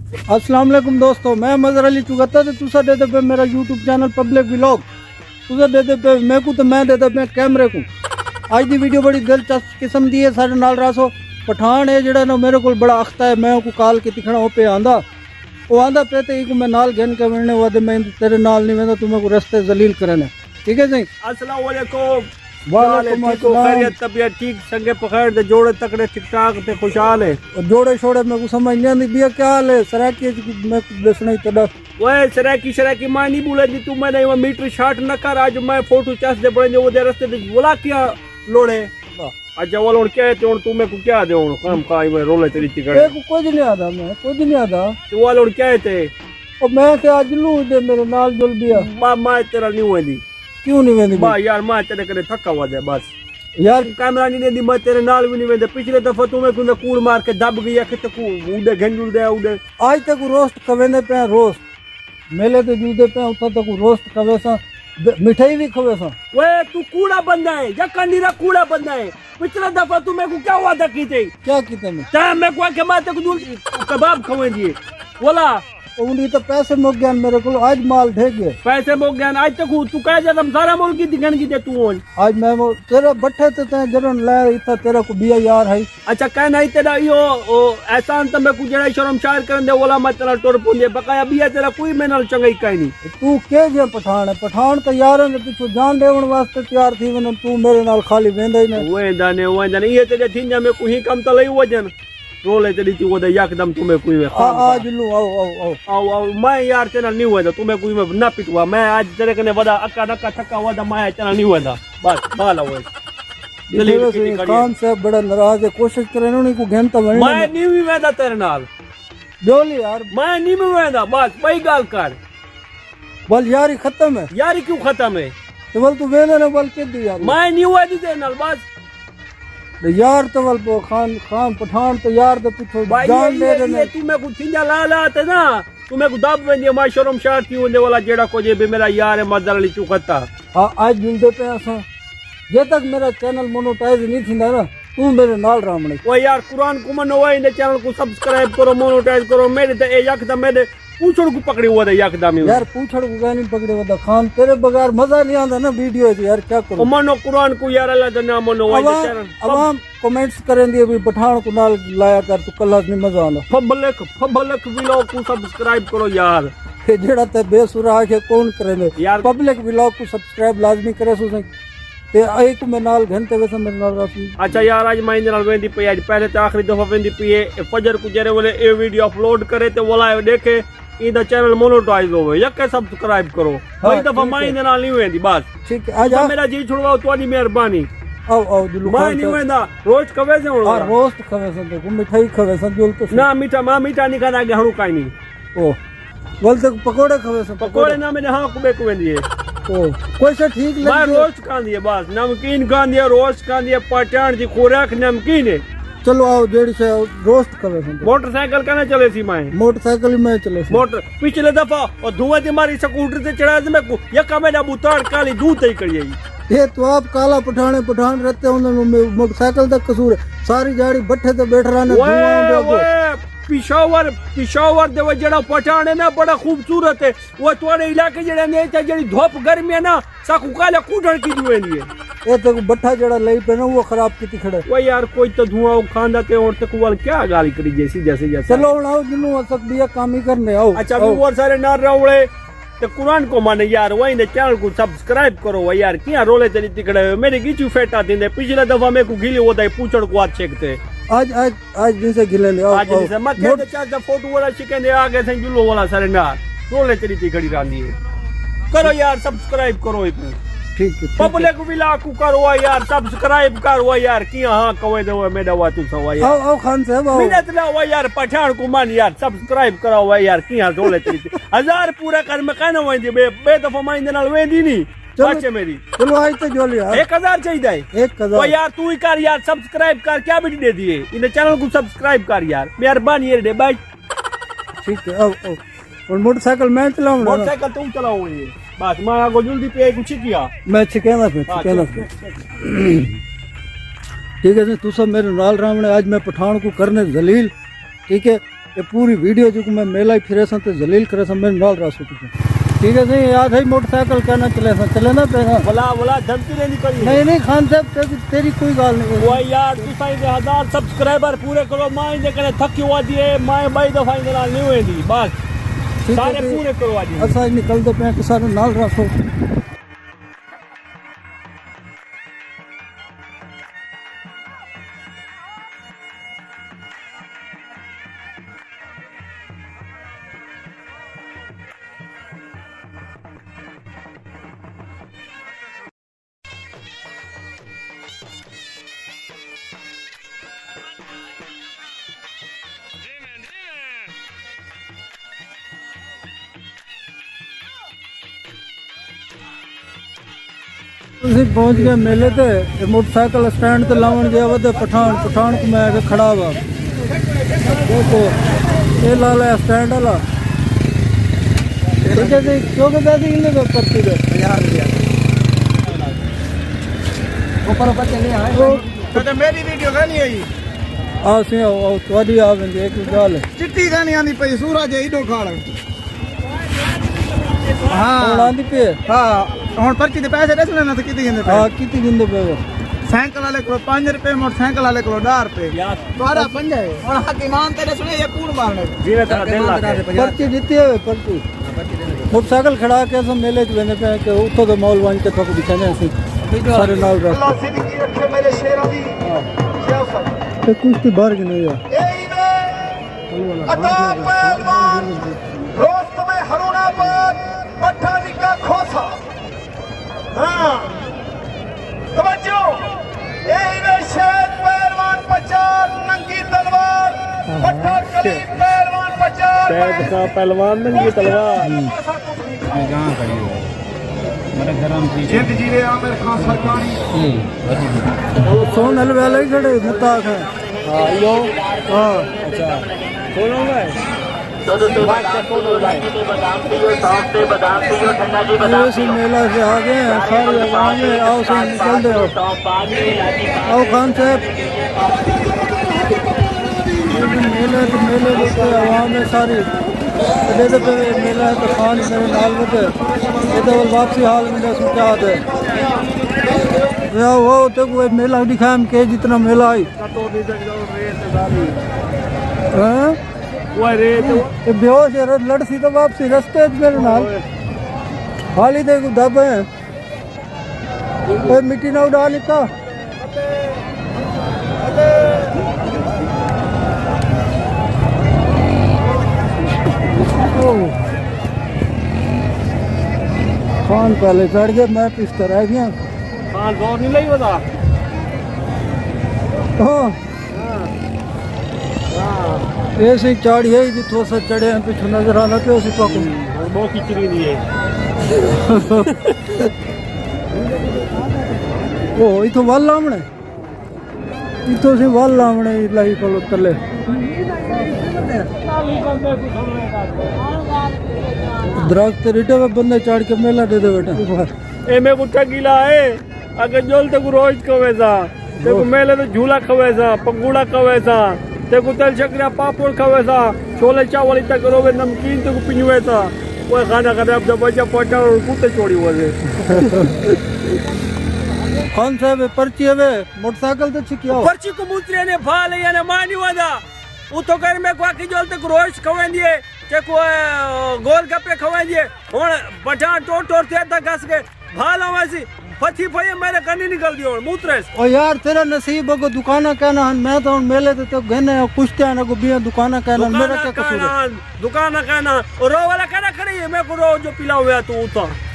अस्सलाम वालेकुम दोस्तों, मैं मजहर अली चुगता ते तुसा दे पे मेरा यूट्यूब चैनल पब्लिक व्लॉग तुसा दे पे मैं को ते मैं दे पे कैमरे को। आज दी वीडियो बड़ी दिलचस्प किस्म दी है। साडे नाल रासो पठान है जेड़ा ना मेरे को बड़ा अख्ता है। मैं को कॉल की दिखना ओ पे आंदा वो आंदा पे ते को मैं नाल घेन के मिलने वादे मैं तेरे नाल नहीं वेंदा तुम्हें को रास्ते जलील करने। ठीक है जी। अस्सलाम वालेकुम। वालेकुम अस्सलाम। खैरियत तबीयत ठीक संगे पखड़ दे जोड़े तकड़े ठीक ठाक ते खुशहाल है। जोड़े छोड़े मैं को समझ नहीं आंदी बिया क्या हाल है सराकी मैं दसना ही तड़ा ओए सराकी मां नहीं बोले जी तू मैंने वो मीटर शॉट न कर। आज मैं फोटो चास दे बड़े वो दे रास्ते दे बोला क्या लोड़े अच्छा वो लोड़ क्या है तू मैं को क्या दे काम काई में रोले तेरी टिकट एक कुछ नहीं आता मैं कुछ नहीं आता तू वो लोड़ क्या है ते और मैं क्या आज लू दे मेरे नाल जुल बिया मां तेरा नहीं हुई दी क्यों नहीं वेंदी बा यार मां तेरे करे थका हुआ दे बस यार कैमरा नहीं दी मैं तेरे नाल भी नहीं वेंदे। पिछले दफा तू मैं कुंदा कूड़ मार के दब गई कि तू उड़े घंडुल दे उड़े आज तक रोस्ट कवेंदे पे रोस्ट मेले ते जूदे पे उता तक रोस्ट कवे सा मिठाई भी खवे सा। वे तू कूड़ा बंदा है या कंदीरा कूड़ा बंदा है। पिछले दफा तू मेरे को क्या वादा की थी क्या कीते में चाहे मैं को के माते को दूर कबाब खवे दिए बोला उंडी तो पैसे मुक गया मेरे को आज माल ढेक गए पैसे मुक गया आज तक तू कह जा तुम सारा मुल्क की दिखन की दे तू आज मैं वो तेरा बट्ठे ते जरन ले इतना तेरा को बिया यार है। अच्छा कह नहीं तेरा यो एहसान तो मैं को जड़ा शर्मशार करन दे बोला मैं तेरा टुर पुंदे बकाया बिया तेरा कोई मेनल चंगई कहीं नहीं। तू के जे पठान है पठान तो यार ने पीछे जान देवन वास्ते तैयार थी वन तू मेरे नाल खाली वेंदा ही नहीं वेंदा ने ये तेरे थिंजा में कोई काम तो लई वजन रोले तेरी तू वो एकदम तुम्हें कोई आज लू आओ मैं यार तेरा नहीं हुआ तुम्हें कोई में ना पिटवा मैं आज तेरे कने वदा अक्का नक्का थक्का हुआ मैं तेरा नहीं हुआ बस भाला हुआ खान साहब बड़ा नाराज है कोशिश करे उन्हीं को घंटा मैं नहीं भी वेंदा तेरे नाल बोली यार मैं नहीं भी वेंदा बस वही गाल कर बल यारी खत्म है यारी क्यों खत्म है तो बल तू वेले ना बल के दी यार मैं नहीं हुआ दी तेरे नाल बस यार तो बल खान खान पठान तो यार तो पीछे जान दे रहे तू मैं को थिंजा ला ते ना तू मैं को दब वेंदी मैं शर्मशार थी होंदे वाला जेड़ा को जे मेरा यार है मदर अली चुकता आज मिलते पे असा जे तक मेरा चैनल मोनेटाइज नहीं थींदा ना तू मेरे नाल रामणे ओ यार कुरान को मनो इन चैनल को सब्सक्राइब करो मोनेटाइज करो मेरे ते ए यकदम मेरे पूछड़ को पकड़े हुआ यकदम यार पूछड़ को नहीं पकड़े हुआ खान तेरे बगैर मजा नहीं आता ना वीडियो यार क्या करूं मनो कुरान को यार अल्लाह का नाम मनो अवाम कमेंट्स करें दिए भी पठान को नाल लाया कर तू कल नहीं मजा आना पब्लिक व्लॉग को सब्सक्राइब करो यार जेड़ा ते बेसुरा है कौन करे यार पब्लिक व्लॉग को सब्सक्राइब लाजमी करे सो ते एक में नाल घंटे वैसे मेरे नाल राती। अच्छा यार आज मैं नाल वेंदी पे आज पहले तो आखिरी दफा वेंदी पे फजर को जरे बोले ए वीडियो अपलोड करे ते बोला देखे इधर चैनल मोनेटाइज हो या के सब्सक्राइब करो वही दफा मैं नाल नहीं वेंदी बस ठीक है आज मेरा जी छुड़वाओ तुम्हारी मेहरबानी आओ जुलू मैं नहीं वेंदा रोज कवे से हां रोस्ट कवे से देखो मिठाई खवे से जुल तो ना मीठा मां मीठा नहीं खाना के हणु काई नहीं ओ बोल तक पकोड़े खवे से पकोड़े ना मैंने हां कुबे को वेंदी है ओ कोई से ठीक लगे मैं रोस्ट खान दिए बस नमकीन खान दिया रोस्ट खान दिया पटान दी खुराक नमकीन है। चलो आओ जेड़ी से रोस्ट करे मोटरसाइकिल कहना चले सी मैं मोटरसाइकिल में चले मोटर पिछले दफा और धुआं दी मारी स्कूटर से चढ़ा दे मैं यका मेरा बुताड़ काली दूध ही कर जाई ये तो आप काला पठान रहते उन्होंने मोटरसाइकिल तक कसूर सारी गाड़ी बट्ठे ते बैठ रहा ने पिशावर दे जड़ा पठान है ना बड़ा खूबसूरत है वो तुम्हारे इलाके जड़ा ने जड़ी धूप गर्मी है ना साकू काला कूटन की दुएंदी है ये तो बट्ठा जड़ा लई पे ना वो खराब की खड़े वो यार कोई तो धुआं खांदा ते और तक वाल क्या गाली करी जैसी जैसे चलो आओ जिन्नु असक दिया काम ही करने आओ। अच्छा वो सारे नार रवड़े तो कुरान को माने यार वही ने चैनल को सब्सक्राइब करो वो यार क्या रोले तेरी तिकड़े मेरे गीचू फेटा दिंदे पिछले दफा मैं को गिली होता है पूछड़ को हाथ छेकते आज आज आज दिन से गिले ले आओ आज दिन से मत कहते चाचा फोटो वाला चिकन दे आगे से जुलो वाला सारे नार रोले तेरी तिकड़ी रांदी है करो यार सब्सक्राइब करो एक ठीक है पब्लिक व्लॉग को करो यार सब्सक्राइब करो यार किया हां कवे दो मेरा वा तू सवा यार आओ खान साहब आओ मिनट ला वो यार पठान को मान यार सब्सक्राइब करो वो यार किया रोले तेरी 1000 पूरा कर मैं कहना वेंदी बे दफा मैं नाल वेंदी नहीं बच्चे मेरी चलो आज तो जोल यार 1000 चाहिए 1000 वो यार तू ही कर यार सब्सक्राइब कर क्या भी दे दिए इन चैनल को सब्सक्राइब कर यार मेहरबानी है बाय ठीक है आओ आओ और मोटरसाइकिल मैं चलाऊं मोटरसाइकिल तू चलाओ ये बस मैं आगो जल्दी पे कुछ किया मैं छिकेना पे ठीक है तू सब मेरे नाल रामने आज मैं पठान को करने जलील ठीक है ये पूरी वीडियो जो मैं मेला ही फिरे सन तो जलील करे सन मेरे नाल रासो ठीक है नहीं याद है मोटरसाइकिल कहना चले ना तेरा बोला धमकी नहीं निकली नहीं खान साहब तेरी कोई गाल नहीं वो यार तू साईं 1000 सब्सक्राइबर पूरे करो मां जे करे थकी हुआ दिए मां बाई दफा इन नाल नहीं वेंदी बस सारे पूरे करवा दिए असा निकल दे पे सारे नाल रासो पहुंच गए मेले ते मोटरसाइकिल स्टैंड ते लावन गया वे पठान को मैं आके खड़ा हुआ देखो ये लाल है स्टैंड वाला ठीक है जी क्यों के दादी इन्हें का पर्ची दे 50 रुपया ऊपर चले आए तो मेरी वीडियो गानी आई आ से आओ तोड़ी आवेंगे एक गाल चिट्टी गानी आनी पई सूरज इडो खाड़ हां आंदी पे हां ਹੁਣ ਪਰਚੀ ਦੇ ਪੈਸੇ ਦੱਸ ਲੈਣਾ ਤੇ ਕਿਤੇ ਗਿੰਦੇ ਪਏ हां कितनी गिंदे पे ਸਾਈਕਲ ਵਾਲੇ ਕੋਲ 5 ਰੁਪਏ ਮੋਟਰਸਾਈਕਲ ਵਾਲੇ ਕੋਲ 10 ਰੁਪਏ यार ਤੁਹਾਡਾ 5 ਹੈ ਹੁਣ ਹਕੀਮਾਨ ਤੇਰੇ ਸੁਣੇ ਇਹ ਕੂੜ ਮਾਰਨੇ जीवे तेरा दिन लाके पर्ची जीती है पर्ची मोटरसाइकिल खड़ा के सब मेले च वेने पे के उतो तो मॉल वन के थक दिखाने ऐसे सारे नाल रख ਅੱਲਾਹ ਸਿੱਧੀ ਰੱਖੇ ਮੇਰੇ ਸ਼ੇਰਾਂ ਦੀ ਸਿਆਸਤ ते कुछ तो बाहर नहीं है ਇਹੀ ਨੇ ਅਤਾ ਪਹਿਲਵਾਨ ਰੋਸਤਮ ਹਰੂਨਾਬਾਦ ਮੱਠਾ ਨਿੱਕਾ ਖੋਸਾ हाँ तवज्जो यही वे शेर पहलवान 50 नंगी तलवार पट्टा कली पहलवान 50 शायद का पहलवान नंगी तलवार जहां खड़ी हो मेरे गरम थी जिंद जीवे आमिर खान सरकारी सोन हल वाले ही खड़े मुताक है हां यो हां अच्छा सोनो में ऐसे मेला से आ गए हैं सारे आगे आओ से निकल दे आओ खान साहब मेले लेके आवाम है सारी दे पे मेला है तो खान मेरे नाल में ये तो वापसी हाल में सोचा है वो तो कोई मेला दिखाया हम के जितना मेला आई हाँ वो रे तो ये बेहोश है लड़सी तो वापसी रास्ते मेरे नाल हाली दे को दब है ओए मिट्टी ना उड़ा लिखा खान पहले चढ़ गया मैं पिछतर रह गया हां जोर नहीं लई बता हाँ ऐसे चाड़ी है जितो से चढ़े हैं पीछे नजर आना पे उसी पकड़ बहुत खिचड़ी नहीं है ओ इतो वाल लामणे इतो से वाल लामणे लाई कोलो तले दरख्त रिटे में बंदे चढ़ के मेला दे दे बेटा ए मैं कुछ गीला है अगर जोल तक रोज कवेसा देखो मेले तो झूला कवेसा पंगुड़ा कवेसा देखो तेल चक्रिया पापड़ कवेसा छोले चावल तक रोवे नमकीन तक पिनवेसा वो खाना करे अब जब बच्चा पटा और कुत्ते छोड़ी वाले कौन सा है पर्ची है मोटरसाइकिल तो छिकिया पर्ची को मूत्रे ने फाल है यानी मानी वादा वो तो कर में को जोल तक रोज खवेंदी है के को गोलगप्पे खवेंदी है और पठान टोट टोट ते तक घस के भाला वैसी फथी फई मेरे कनी निकल दियो मूत्रेस ओ यार तेरा नसीब को दुकाना कहना मैं तो मेले तो गने कुश्तियां ना को बिया दुकाना कहना मेरा क्या कसूर है दुकाना कहना और रो वाला कहना खड़ी है मैं को रो जो पिला हुआ तू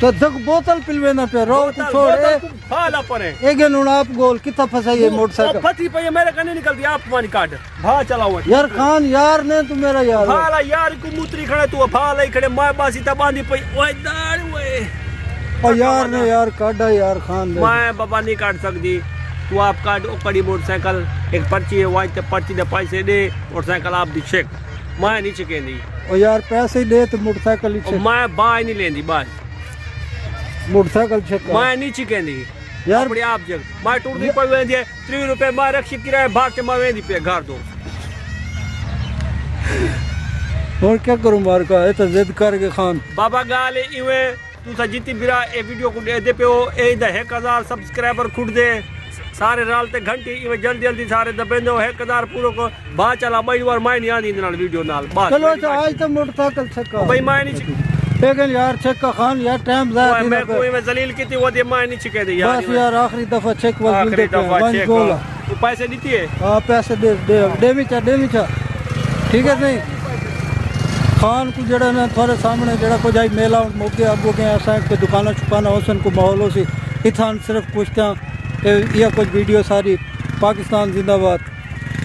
तो दग बोतल पिलवे ना पे रो तू छोड़ फाला परे एक नुन आप गोल कितना फंसाई है मोटरसाइकिल फथी फई मेरे कनी निकल दिया आप पानी काट भा चला हुआ यार खान यार ने तू मेरा यार भाला यार को मूत्री खड़े तू भाला ही खड़े मां बासी ता बांधी पई ओए दाड़ ओए और यार ने यार काटा यार खान दे मैं बाबा नहीं काट सकती तू आप काट कड़ी मोटरसाइकिल एक पर्ची है वाइट पर्ची दे पैसे दे मोटरसाइकिल आप दी चेक मैं नहीं चकेंदी और यार पैसे दे तो मोटरसाइकिल ही मैं बाय नहीं लेंदी बस मोटरसाइकिल चेक मैं नहीं चकेंदी यार अपने आप जग मैं टूर दी पई वेंदी 3 रुपए मैं रक्षी किराए भाग के मैं वेंदी पे घर दो और क्या करूं मार का ये तो जिद करके खान बाबा गाल इवे तू सा जितनी बिरा ए वीडियो को दे पे हो ए दा 1000 सब्सक्राइबर खुद दे सारे नाल ते घंटी इवे जल्दी जल्दी सारे दबेंदो 1000 पूरो को बा चला बई बार मैं नहीं आंदी नाल वीडियो नाल बस चलो अच्छा आज तो मोटरसाइकिल छक्का भाई मैं नहीं लेकिन यार छक्का खान यार टाइम ज़ाया ओए मैं कोई में जलील की थी वो दे मैं नहीं छिके दे यार बस यार आखिरी दफा चेक बस आखिरी दफा चेक बोला तू पैसे देती है हाँ पैसे दे मिचा ठीक है नहीं खान को जड़ा ना थोड़े सामने जड़ा को जाई मेला मौके अब के साइड पे दुकाना छुपाना होसन को माहौलों से इथान सिर्फ पूछते हैं या कुछ वीडियो सारी पाकिस्तान जिंदाबाद।